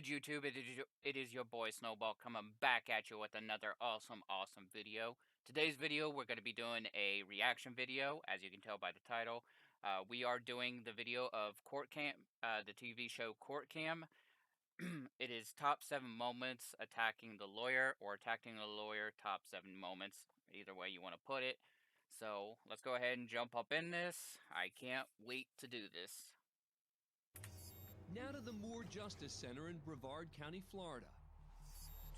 YouTube? It is your boy Snowball coming back at you with another awesome video. Today's video, we're going to be doing a reaction video, as you can tell by the title. We are doing the video of Court Cam, the TV show Court Cam. It is top 7 moments attacking the lawyer, or attacking the lawyer, top 7 moments, either way you want to put it. So let's go ahead and jump up in this. I can't wait to do this. Now to the Moore Justice Center in Brevard County, Florida.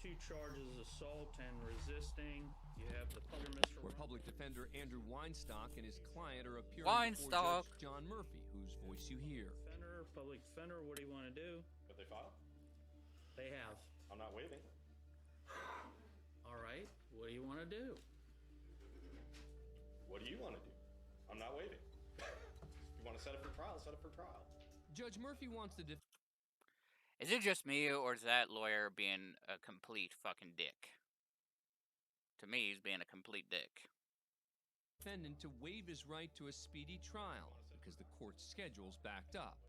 2 charges, assault and resisting. You have the Mr. Where public defender Andrew Weinstock and his client are appearing before Judge John Murphy, whose voice you hear. Public defender, what do you want to do? But they filed. They have. I'm not waiving. All right, what do you want to do? What do you want to do? I'm not waiving. You want to set it for trial, set it for trial. Judge Murphy wants to Is it just me, or is that lawyer being a complete fucking dick? To me, he's being a complete dick. Defendant to waive his right to a speedy trial because the court's schedule's backed up.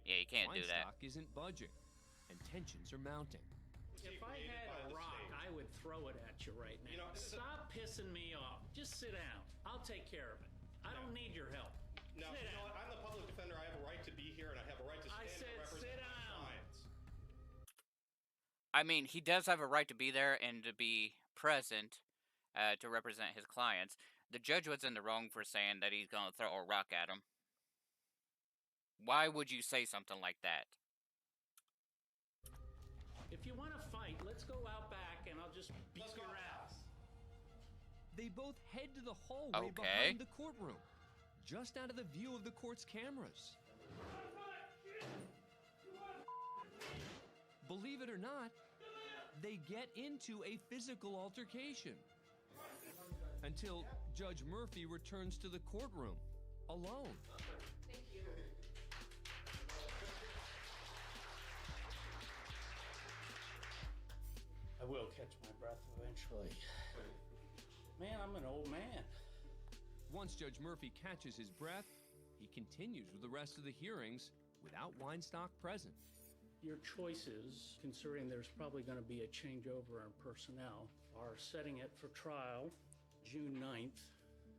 Yeah, you can't do that. Weinstock isn't budging, and tensions are mounting. If I had a rock, I would throw it at you right now. Stop pissing me off. Just sit down. I'll take care of it. I don't need your help. No, you know what? I'm the public defender. I have a right to be here, and I have a right to stand and represent my clients. I mean, he does have a right to be there and to be present to represent his clients. The judge was in the wrong for saying that he's going to throw a rock at him. Why would you say something like that? If you want to fight, let's go out back and I'll just beat your ass. They both head to the hallway behind the courtroom, just out of the view of the court's cameras. Believe it or not, they get into a physical altercation until Judge Murphy returns to the courtroom alone. Thank you. I will catch my breath eventually. Man, I'm an old man. Once Judge Murphy catches his breath, he continues with the rest of the hearings without Weinstock present. Your choices, considering there's probably going to be a changeover in personnel, are setting it for trial June 9th,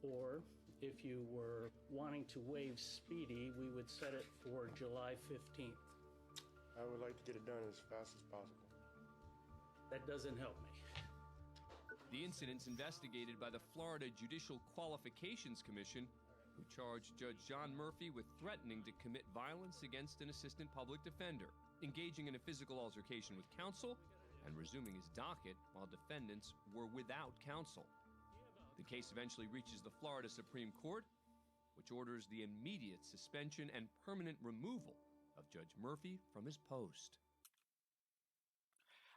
or if you were wanting to waive speedy, we would set it for July 15th. I would like to get it done as fast as possible. That doesn't help me. The incident's investigated by the Florida Judicial Qualifications Commission, who charged Judge John Murphy with threatening to commit violence against an assistant public defender, engaging in a physical altercation with counsel, and resuming his docket while defendants were without counsel. The case eventually reaches the Florida Supreme Court, which orders the immediate suspension and permanent removal of Judge Murphy from his post.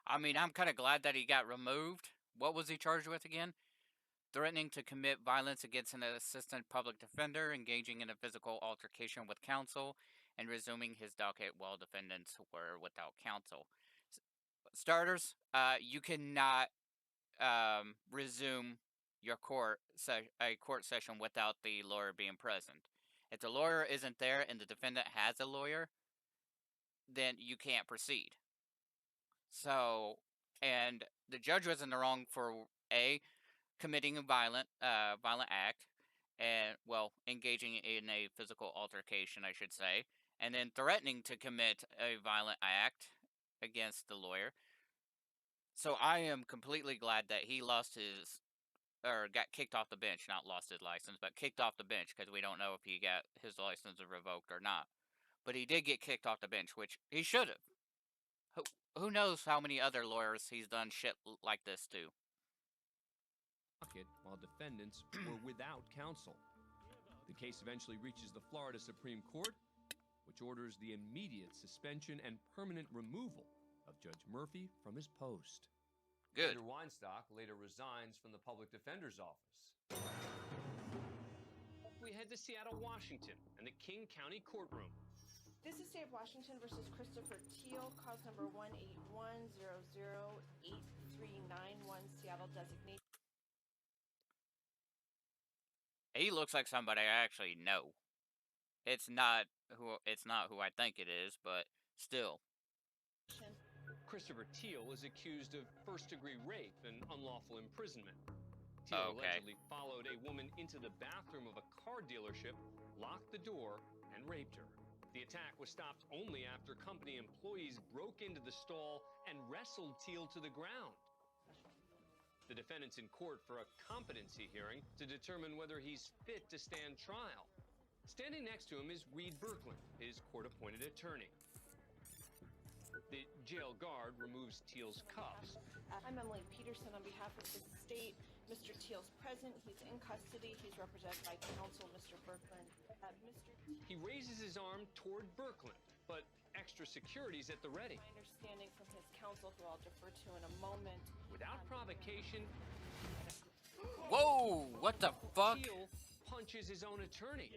I mean, I'm kind of glad that he got removed. What was he charged with again? Threatening to commit violence against an assistant public defender, engaging in a physical altercation with counsel, and resuming his docket while defendants were without counsel. Starters, you cannot resume your court session without the lawyer being present. If the lawyer isn't there and the defendant has a lawyer, then you can't proceed. So, and the judge was in the wrong for committing a violent act, and engaging in a physical altercation, I should say, and then threatening to commit a violent act against the lawyer. So I am completely glad that he got kicked off the bench, not lost his license, but kicked off the bench, because we don't know if he got his license revoked or not. But he did get kicked off the bench, which he should have. Who knows how many other lawyers he's done shit like this to. While defendants were without counsel. The case eventually reaches the Florida Supreme Court, which orders the immediate suspension and permanent removal of Judge Murphy from his post. Good. Andrew Weinstock later resigns from the public defender's office. We head to Seattle, Washington, and the King County courtroom. This is State of Washington versus Christopher Teal, cause number 181008391, Seattle designation. He looks like somebody I actually know. It's not who I think it is, but still. Christopher Teal is accused of first-degree rape and unlawful imprisonment. Teal allegedly followed a woman into the bathroom of a car dealership, locked the door, and raped her. The attack was stopped only after company employees broke into the stall and wrestled Teal to the ground. The defendant's in court for a competency hearing to determine whether he's fit to stand trial. Standing next to him is Reed Birkland, his court-appointed attorney. The jail guard removes Teal's cuffs. I'm Emily Peterson on behalf of the state. Mr. Teal's present. He's in custody. He's represented by counsel, Mr. Birkland. He raises his arm toward Birkland, but extra security's at the ready. My understanding from his counsel, who I'll defer to in a moment. Without provocation, Whoa! What the fuck? Teal punches his own attorney.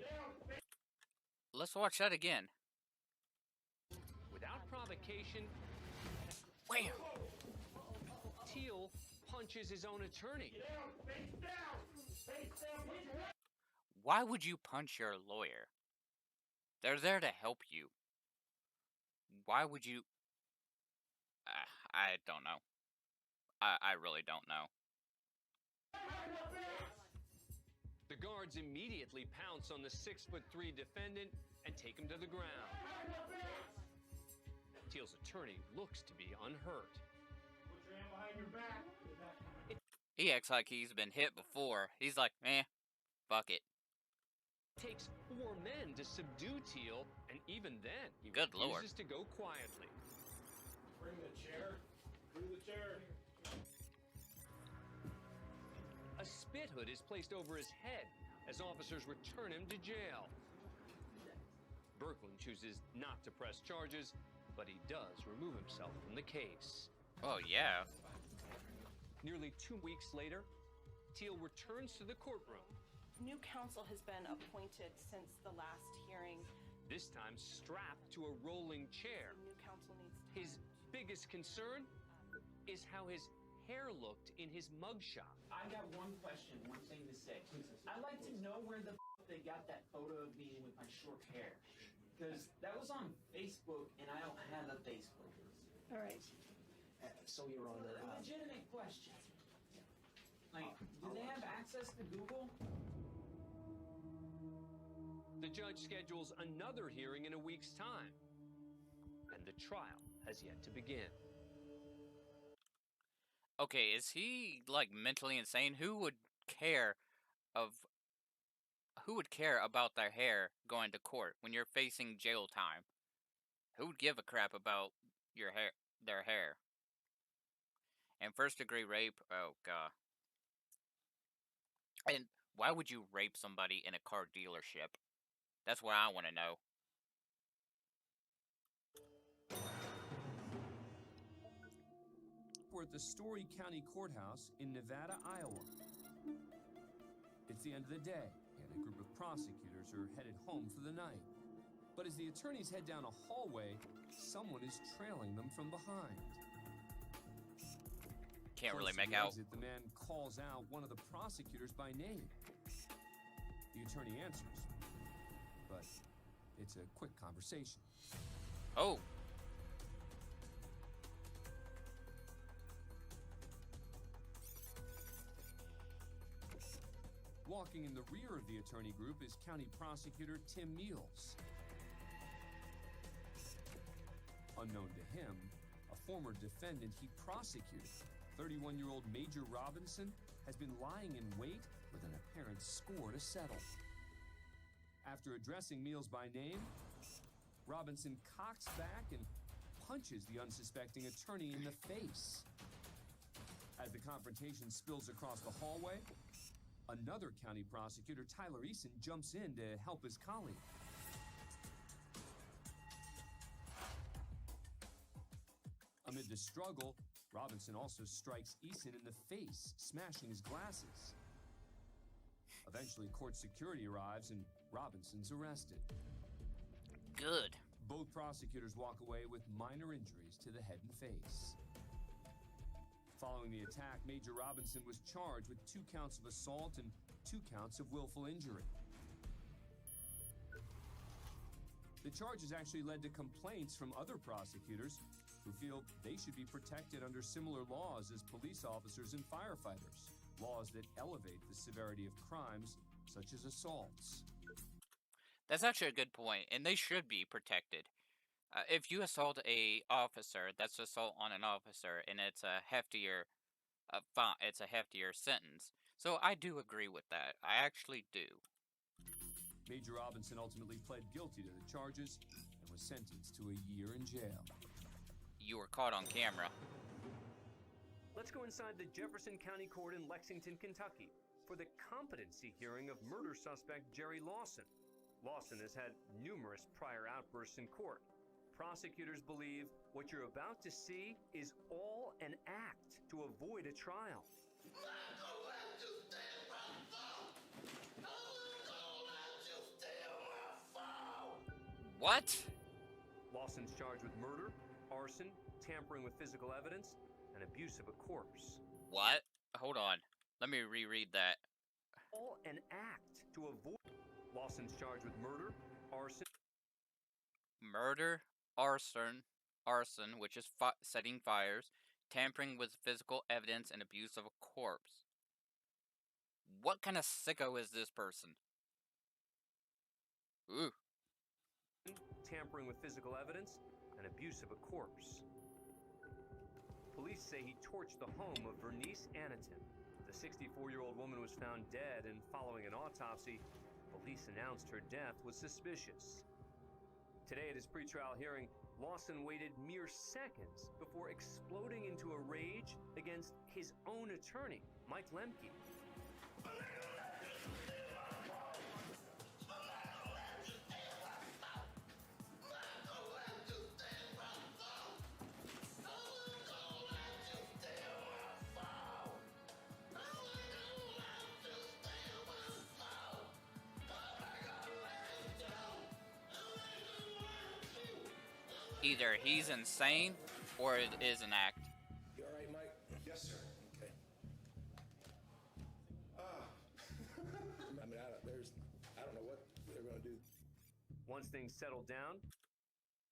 Let's watch that again. Without provocation, Wham! Teal punches his own attorney. Why would you punch your lawyer? They're there to help you. Why would you... I don't know. I really don't know. The guards immediately pounce on the 6'3" defendant and take him to the ground. Teal's attorney looks to be unhurt. Put your hand behind your back. He acts like he's been hit before. He's like, fuck it. It takes 4 men to subdue Teal, and even then, he Good refuses Lord. to go quietly. Bring the chair. Bring the chair. A spit hood is placed over his head as officers return him to jail. Birkland chooses not to press charges, but he does remove himself from the case. Oh, yeah. Nearly 2 weeks later, Teal returns to the courtroom, New counsel has been appointed since the last hearing. this time strapped to a rolling chair. New counsel needs time. His biggest concern is how his hair looked in his mugshot. I got one question, one thing to say. I'd like to know where the they got that photo of me with my short hair. Because that was on Facebook, and I don't have a Facebook. All right. So you're on the... legitimate question. Like, do they have access to Google? The judge schedules another hearing in a week's time, and the trial has yet to begin. Okay, is he, like, mentally insane? Who would care about their hair going to court when you're facing jail time? Who would give a crap about their hair? And first-degree rape, oh god. And why would you rape somebody in a car dealership? That's what I want to know. We're at the Story County Courthouse in Nevada, Iowa. It's the end of the day, and a group of prosecutors are headed home for the night. But as the attorneys head down a hallway, someone is trailing them from behind. Can't really Close to make the out. exit, the man calls out one of the prosecutors by name. The attorney answers, but it's a quick conversation. Oh. Walking in the rear of the attorney group is County Prosecutor Tim Meals. Unknown to him, a former defendant he prosecuted, 31-year-old Major Robinson, has been lying in wait with an apparent score to settle. After addressing Meals by name, Robinson cocks back and punches the unsuspecting attorney in the face. As the confrontation spills across the hallway, another county prosecutor, Tyler Eason, jumps in to help his colleague. Amid the struggle, Robinson also strikes Eason in the face, smashing his glasses. Eventually, court security arrives and Robinson's arrested. Good. Both prosecutors walk away with minor injuries to the head and face. Following the attack, Major Robinson was charged with 2 counts of assault and 2 counts of willful injury. The charges actually led to complaints from other prosecutors who feel they should be protected under similar laws as police officers and firefighters, laws that elevate the severity of crimes such as assaults. That's actually a good point, and they should be protected. If you assault a officer, that's assault on an officer, and it's a heftier, it's a heftier sentence. So I do agree with that. I actually do. Major Robinson ultimately pled guilty to the charges and was sentenced to a year in jail. You were caught on camera. Let's go inside the Jefferson County Court in Lexington, Kentucky, for the competency hearing of murder suspect Jerry Lawson. Lawson has had numerous prior outbursts in court. Prosecutors believe what you're about to see is all an act to avoid a trial. What? Lawson's charged with murder, arson, tampering with physical evidence, and abuse of a corpse. What? Hold on. Let me reread that. All an act to avoid. Lawson's charged with murder, arson. Murder, arson, which is setting fires, tampering with physical evidence, and abuse of a corpse. What kind of sicko is this person? Ooh. Tampering with physical evidence, and abuse of a corpse. Police say he torched the home of Vernice Aniton. The 64-year-old woman was found dead, and following an autopsy, police announced her death was suspicious. Today at his pretrial hearing, Lawson waited mere seconds before exploding into a rage against his own attorney, Mike Lemke. Either he's insane, or it is an act. You all right, Mike? Yes, sir. Okay. I mean, I don't know what they're going to do. Once things settled down,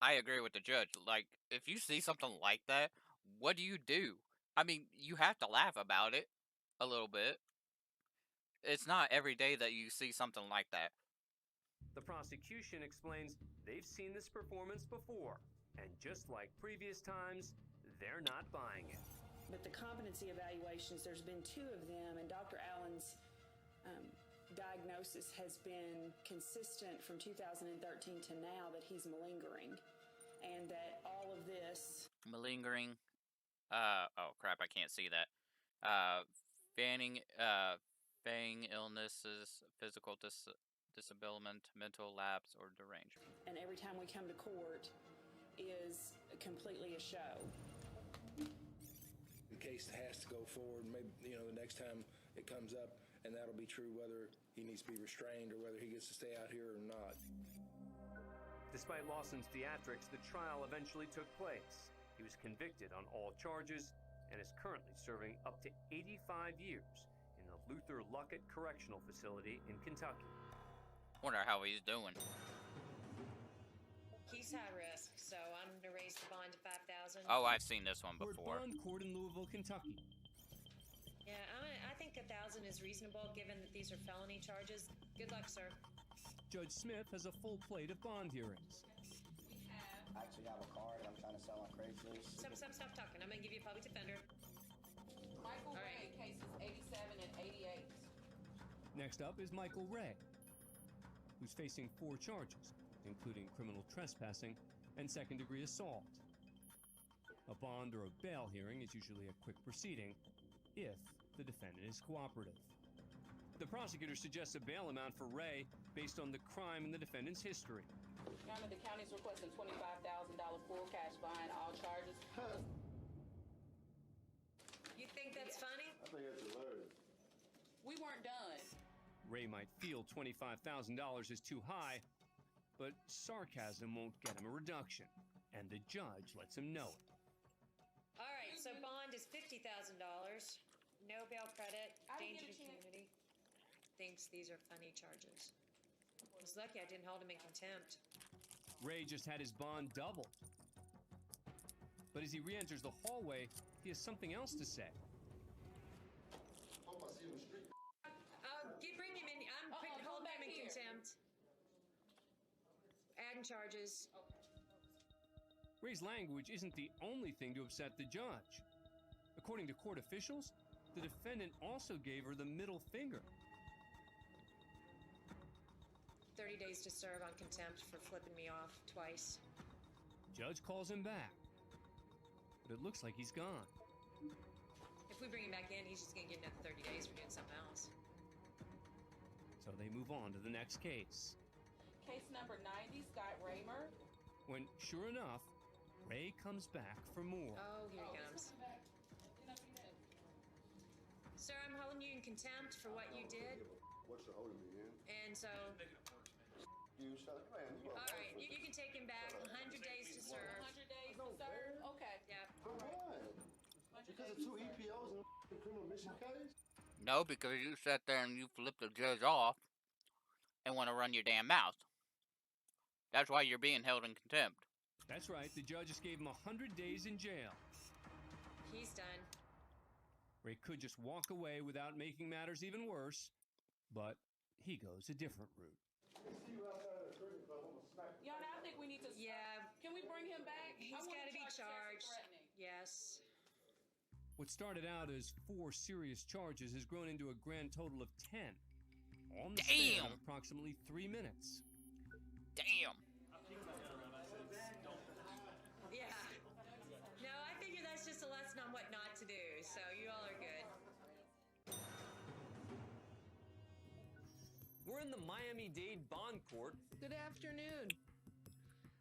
I agree with the judge. Like, if you see something like that, what do? I mean, you have to laugh about it a little bit. It's not every day that you see something like that. the prosecution explains they've seen this performance before, and just like previous times, they're not buying it. But the competency evaluations, there's been 2 of them, and Dr. Allen's diagnosis has been consistent from 2013 to now that he's malingering, and that all of this... Malingering? Oh crap, I can't see that. Fanning illnesses, physical disablement, mental lapse, or derangement. And every time we come to court is completely a show. The case has to go forward. Maybe, the next time it comes up, and that'll be true whether he needs to be restrained or whether he gets to stay out here or not. Despite Lawson's theatrics, the trial eventually took place. He was convicted on all charges and is currently serving up to 85 years in the Luther Luckett Correctional Facility in Kentucky. Wonder how he's doing. He's high risk, so I'm going to raise the bond to $5,000. Oh, I've seen this one before. Bond Court in Louisville, Kentucky. Yeah, I think $1,000 is reasonable given that these are felony charges. Good luck, sir. Judge Smith has a full plate of bond hearings. I actually have a car that I'm trying to sell on Craigslist. Stop talking. I'm going to give you a public defender. Michael Ray, cases 87 and 88. Next up is Michael Ray, who's facing 4 charges, including criminal trespassing and second-degree assault. A bond or a bail hearing is usually a quick proceeding if the defendant is cooperative. The prosecutor suggests a bail amount for Ray based on the crime and the defendant's history. Your Honor, the county's requesting $25,000 full cash behind all charges. You think that's funny? I think that's hilarious. We weren't done. Ray might feel $25,000 is too high, but sarcasm won't get him a reduction, and the judge lets him know it. All right, so bond is $50,000. No bail credit. Danger to community. Thinks these are funny charges. I was lucky I didn't hold him in contempt. Ray just had his bond doubled. But as he re-enters the hallway, he has something else to say. Bring him in. I'm holding him in contempt. Adding charges. Ray's language isn't the only thing to upset the judge. According to court officials, the defendant also gave her the middle finger. 30 days to serve on contempt for flipping me off twice. Judge calls him back, but it looks like he's gone. If we bring him back in, he's just going to get another 30 days for doing something else. So they move on to the next case. Case number 90, Scott Raymer. When, sure enough, Ray comes back for more. Oh, here he comes. Sir, I'm holding you in contempt for what you did. What's you holding me in? And so... You shut up, man. All right, you can take him back. 100 days to serve. 100 days to serve? Okay. Yep. For what? Because of 2 EPOs in a criminal mission case? No, because you sat there and you flipped the judge off and want to run your damn mouth. That's why you're being held in contempt. That's right, the judge just gave him 100 days in jail. He's done. Ray could just walk away without making matters even worse, but he goes a different route. Yana, I think we need to... Yeah. Can we bring him back? He's got to be charged. Yes. What started out as 4 serious charges has grown into a grand total of 10. All in the span of approximately 3 minutes. Damn. Yeah. No, I figure that's just a lesson on what not to do, so you all are good. We're in the Miami-Dade Bond Court. Good afternoon.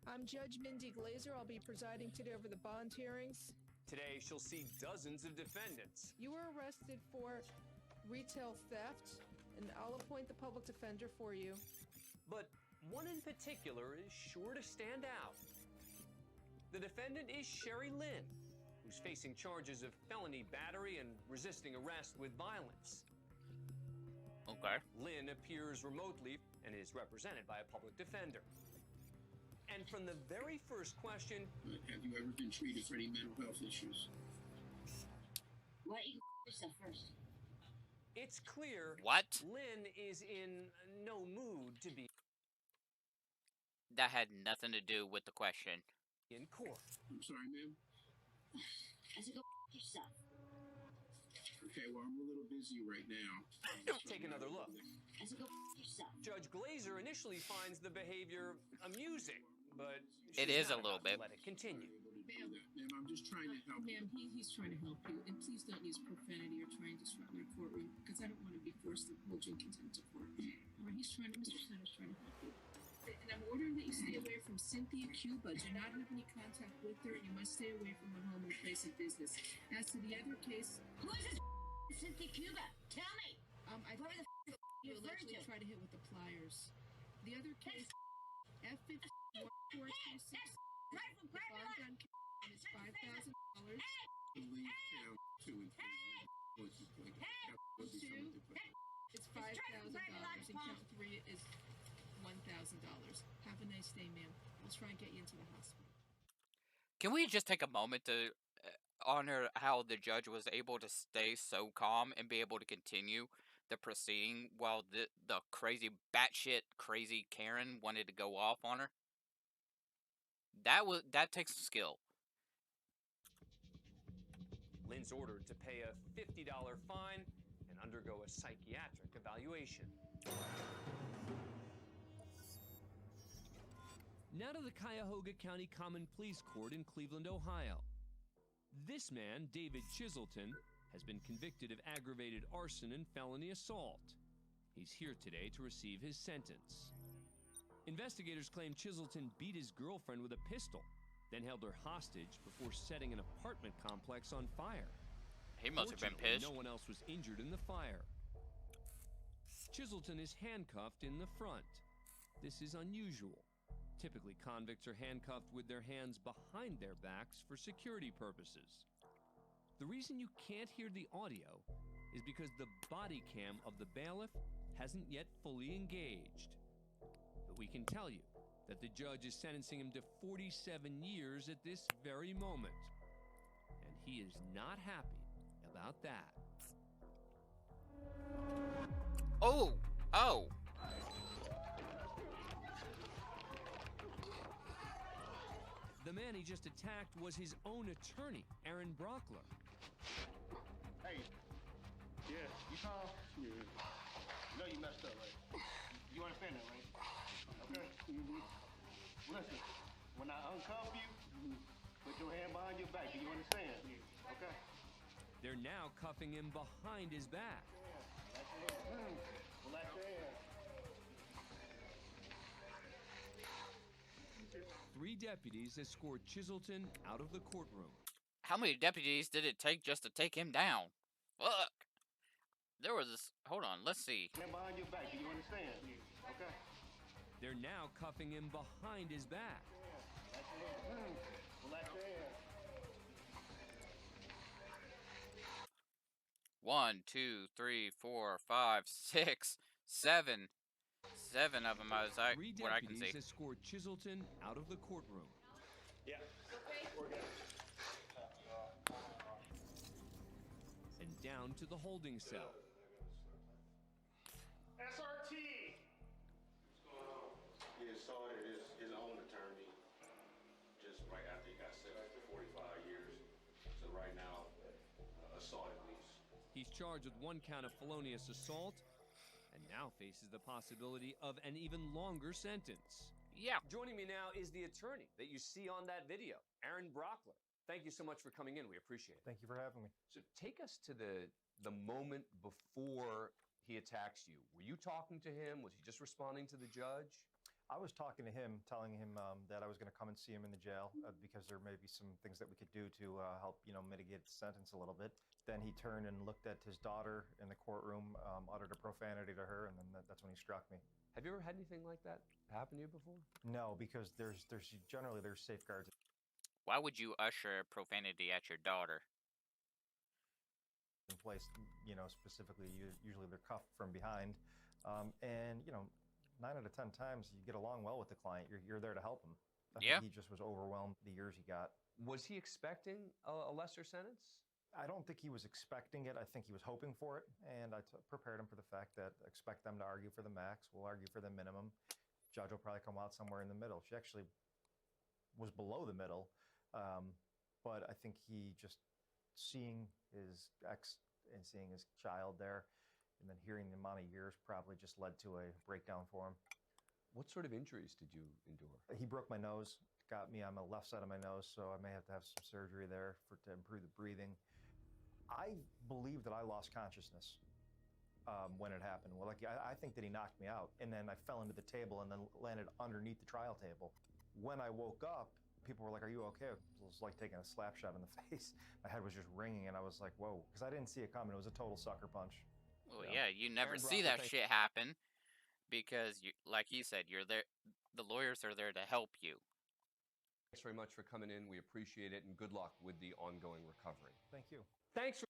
I'm Judge Mindy Glazer. I'll be presiding today over the bond hearings. Today, she'll see dozens of defendants. You were arrested for retail theft, and I'll appoint the public defender for you. But one in particular is sure to stand out. The defendant is Sherry Lynn, who's facing charges of felony battery and resisting arrest with violence. Okay. Lynn appears remotely and is represented by a public defender. And from the very first question... Have you ever been treated for any mental health issues? Why don't you yourself first? It's clear Lynn is in no mood to be... That had nothing to do with the question. In court. I'm sorry, ma'am? I said go yourself. Okay, well, I'm a little busy right now. Take another look. I said go yourself. Judge Glazer initially finds the behavior amusing, but it is a little bit. Let it continue. Ma'am, I'm just trying to help. Ma'am, he's trying to help you, and please don't use profanity or try and disrupt my courtroom, because I don't want to be forced to hold you in contempt of court. All right, Mr. Snyder's trying to help you. And I'm ordering that you stay away from Cynthia Cuba. Do not have any contact with her, and you must stay away from her home or place of business. As to the other case... Who is this Cynthia Cuba? Tell me! I think you allegedly tried to hit with the pliers. The other case, F-54-426, the bond gun is $5,000. It's $5,000, and count 3 is $1,000. Have a nice day, ma'am. We'll try and get you into the hospital. Can we just take a moment to honor how the judge was able to stay so calm and be able to continue the proceeding while the crazy batshit crazy Karen wanted to go off on her? That takes skill. Lynn's ordered to pay a $50 fine and undergo a psychiatric evaluation. Now to the Cuyahoga County Common Pleas Court in Cleveland, Ohio. This man, David Chiselton, has been convicted of aggravated arson and felony assault. He's here today to receive his sentence. Investigators claim Chiselton beat his girlfriend with a pistol, then held her hostage before setting an apartment complex on fire. He must have been pissed. No one else was injured in the fire. Chiselton is handcuffed in the front. This is unusual. Typically, convicts are handcuffed with their hands behind their backs for security purposes. The reason you can't hear the audio is because the body cam of the bailiff hasn't yet fully engaged. But we can tell you that the judge is sentencing him to 47 years at this very moment. he is not happy about that. Oh! Oh! The man he just attacked was his own attorney, Aaron Brockler. Hey, yeah, you calm? Yeah. You know you messed up, right? You understand that, right? Okay? Listen, when I uncuff you, put your hand behind your back. Do you understand? Okay? They're now cuffing him behind his back. Relax your hand. 3 deputies escort Chiselton out of the courtroom. How many deputies did it take just to take him down? Fuck! There was this. Hold on, let's see. Hand behind your back. Do you understand? Okay? They're now cuffing him behind his back. Relax your hand. 1, 2, 3, 4, 5, 6, 7. 7 of them, what I can see. 3 deputies escort Chiselton out of the courtroom. Yeah. And down to the holding cell. SRT! He assaulted his own attorney just right after he got sentenced to 45 years. So right now, assaulted lease. He's charged with 1 count of felonious assault and now faces the possibility of an even longer sentence. Yeah. Joining me now is the attorney that you see on that video, Aaron Brockler. Thank you so much for coming in. We appreciate it. Thank you for having me. So take us to the moment before he attacks you. Were you talking to him? Was he just responding to the judge? I was talking to him, telling him that I was going to come and see him in the jail because there may be some things that we could do to help, mitigate the sentence a little bit. Then he turned and looked at his daughter in the courtroom, uttered a profanity to her, and then that's when he struck me. Have you ever had anything like that happen to you before? No, because there's generally safeguards. Why would you usher profanity at your daughter? In place, specifically, usually they're cuffed from behind, and 9 out of 10 times you get along well with the client. You're there to help him. I think he just was overwhelmed the years he got. Was he expecting a lesser sentence? I don't think he was expecting it. I think he was hoping for it, and I prepared him for the fact that expect them to argue for the max. We'll argue for the minimum. Judge will probably come out somewhere in the middle. She actually was below the middle, but I think he just seeing his ex and seeing his child there, and then hearing the amount of years probably just led to a breakdown for him. What sort of injuries did you endure? He broke my nose, got me on the left side of my nose, so I may have to have some surgery there to improve the breathing. I believe that I lost consciousness when it happened. Well, I think that he knocked me out, and then I fell into the table and then landed underneath the trial table. When I woke up, people were like, "Are you okay?" It was like taking a slap shot in the face. My head was just ringing, and I was like, "Whoa," because I didn't see it coming. It was a total sucker punch. Well, yeah, you never see that shit happen because, like you said, you're there. The lawyers are there to help you. Thanks very much for coming in. We appreciate it, and good luck with the ongoing recovery. Thank you. Thanks for...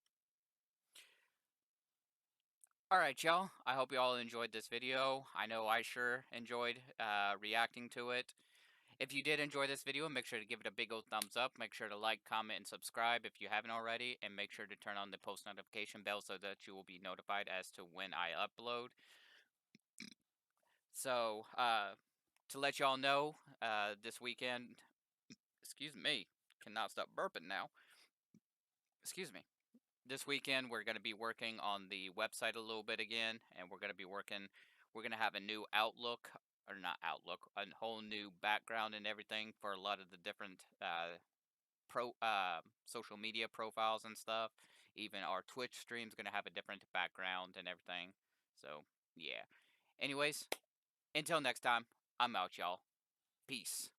All right, y'all. I hope you all enjoyed this video. I know I sure enjoyed reacting to it. If you did enjoy this video, make sure to give it a big old thumbs up. Make sure to like, comment, and subscribe if you haven't already. And make sure to turn on the post notification bell so that you will be notified as to when I upload. So, to let y'all know, this weekend... Excuse me. Cannot stop burping now. Excuse me. This weekend, we're going to be working on the website a little bit again. And we're going to have a new outlook. Or not outlook, a whole new background and everything for a lot of the different social media profiles and stuff. Even our Twitch stream's gonna have a different background and everything. So yeah. Anyways, until next time, I'm out, y'all. Peace.